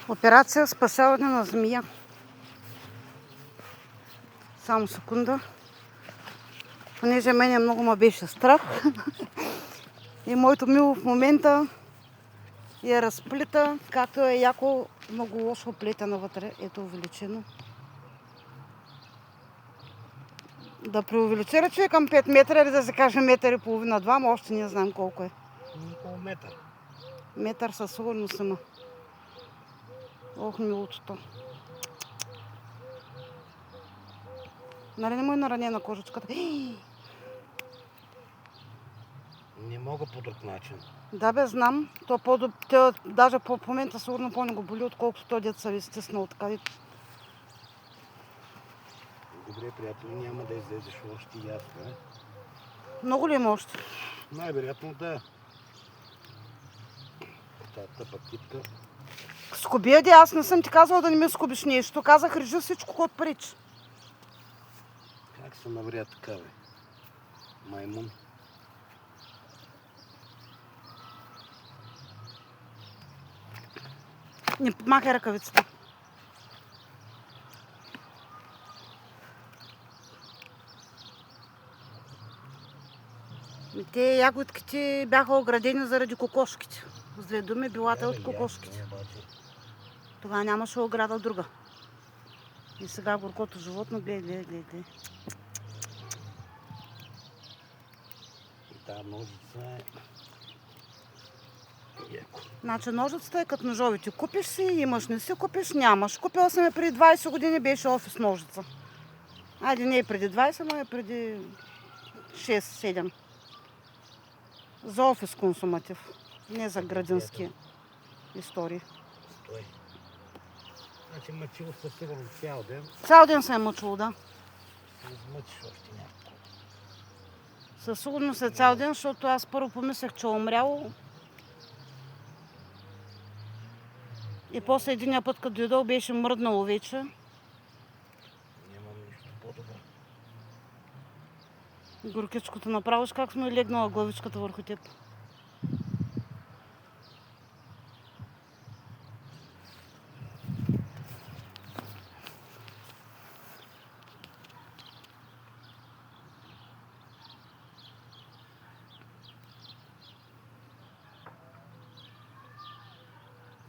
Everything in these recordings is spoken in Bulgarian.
Операция спасяване на змия. Само секунда. Понеже мене много ме беше страх. И моето мило в момента я разплита, както е яко много лошо плетена вътре. Ето увеличено. Да преувеличира човек към 5 метра или да се каже метър и половина, два, но още не знам колко е. Около метър. Метър със сигурност има. Ох, милото. Нали не му е наранена кожичката? Не мога по друг начин. Да бе, знам. Даже по момента сигурно по-не го боли, отколкото той дет се стиснал така. Добре, приятели, няма да излезеш още ясно, е? Много ли има още? Най-вероятно да. Тая тъпа китка. Скуби, аз не съм ти казала да не ми скубиш нещо. Казах, режи всичко, което пречи. Как се навря така, бе? Маймун. Не махай ръкавицата. Те ягодките бяха оградени заради кокошките. С две думи, билата от кокошките. Тогава нямаше ограда друга. И сега горкото животно, гледай. И тази ножица е... яко. Значи ножицата е като ножовите. Купиш си, имаш, не си купиш, нямаш. Купила съм я преди 20 години, беше офис ножица. Айде не е преди 20, но е преди 6-7. За офис консуматив, не за градински истории. Стой. Значи мъчил със сигурно цял ден. Цял ден се е мъчило, да. Ще измъчиш още някакво. Със сигурност е цял ден, защото аз първо помислях, че е умряло. И после единия път, като дойдох, беше мръднало вече. Нямам нищо по-добро. Горкичкото направиш, как сме легнала главичката върху теб.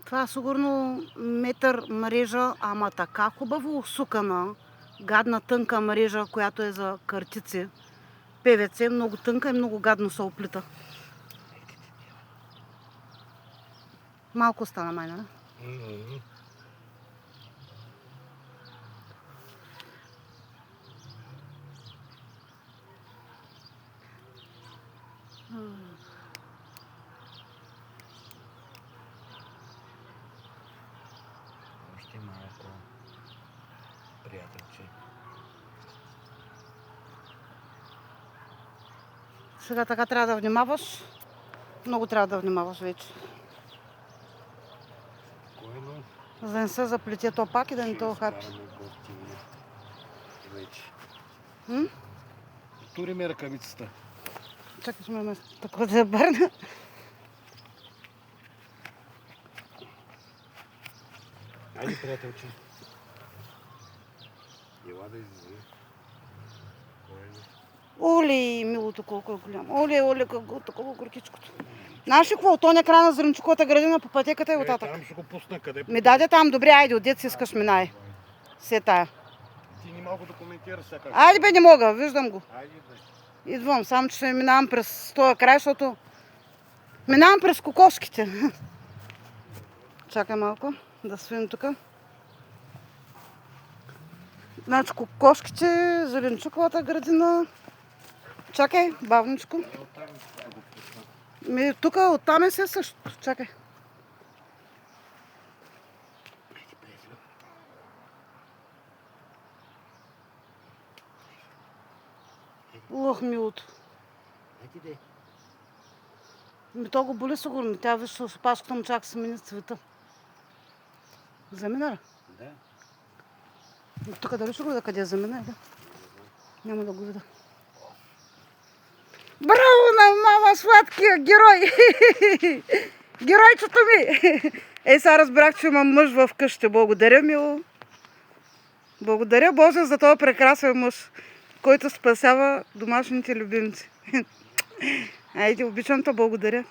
Това сигурно метър мрежа, ама така хубаво усукана, гадна тънка мрежа, която е за картици. ПВЦ, много тънка и много гадно се оплита. Малко стана май, нали? Още малко, приятелче. Сега така трябва да внимаваш. Много трябва да внимаваш вече. Спокойно. За да не се заплете то пак и да не то хапи. Вече. М? Тури ми ръкавицата. Чакай, ще ме такова да я бърна. Айде, приятелче. Ела да излезе. Оле, милото колко е голямо. Оле, какво такова горкичкото. Знаеш ли какво? То на края на зеленчуковата градина по пътеката и оттатък. Там ще го пусна къде. Ми даде там, добре, айде, отдет си искаш минай. Се тая. Ти не мога да коментираш всяка. Айде бе, не мога, виждам го. Айде, бе. Идвам, само че ще минавам през този край, защото минавам през кокошките. Чакай малко, да свинем тук. Значи кокошките, зеленчуковата градина. Чакай, бавничко. Тук оттам е се също. Чакай. Ох, милото. Айде, То го боли сигурно. Тя виж, с опашката му чака се мини цвета. Замина ли? Да. Тук дали ще го видя къде е замина? Да. Няма да го видя. Браво на мама, сладкия герой! Геройчето ми! Сега разбрах, че имам мъж в къща. Благодаря, мило. Благодаря, Боже, за този прекрасен мъж, който спасява домашните любимци. Айде, обичам те, благодаря.